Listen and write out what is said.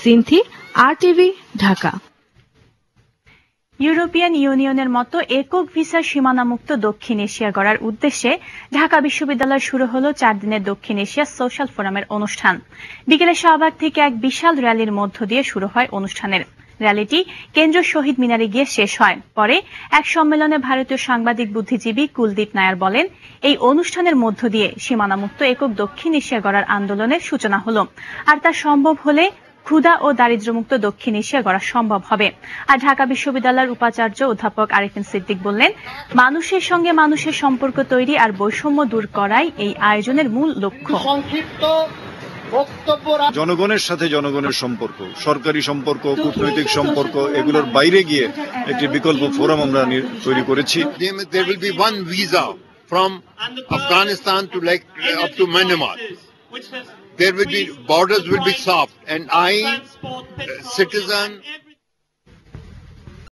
Sinthi, RTV, Dhaka. European ইউনিয়নের মতো একক ভিসা সীমানামুক্ত দক্ষিণ এশিয়া গড়ার উদ্দেশ্যে ঢাকা বিশ্ববিদ্যালয়ে শুরু হলো 4 দিনের দক্ষিণ এশিয়া সোশ্যাল ফোরামের অনুষ্ঠান। বিকেলে শাহবাগ থেকে এক বিশাল র্যালির মধ্য দিয়ে শুরু হয় অনুষ্ঠানের। র্যালিটি কেন্দ্রীয় শহীদ মিনারে গিয়ে শেষ হয়। পরে এক সম্মেলনে ভারতীয় সাংবাদিক বুদ্ধিজীবী কুলদীপ নায়ার বলেন, এই অনুষ্ঠানের মধ্য দিয়ে সীমানামুক্ত একক দক্ষিণ এশিয়া গড়ার আন্দোলনের সূচনা হলো, আর তা সম্ভব হলে ক্ষুধা ও দারিদ্র্যমুক্ত দক্ষিণ এশিয়া গড়া সম্ভব হবে। আর ঢাকা বিশ্ববিদ্যালয়ের উপাচার্য অধ্যাপক আরিফিন সিদ্দিক বললেন, মানুষের সঙ্গে মানুষের সম্পর্ক তৈরি আর বৈষম্য দূর করাই এই আয়োজনের মূল লক্ষ্য। জনগণের সাথে জনগণের সম্পর্ক, সরকারি সম্পর্ক, কূটনৈতিক সম্পর্ক, এগুলোর বাইরে গিয়ে একটি বিকল্প ফোরাম আমরা তৈরি করেছি। There will be one visa from Afghanistan to up to Myanmar. There will be borders will be soft, and citizen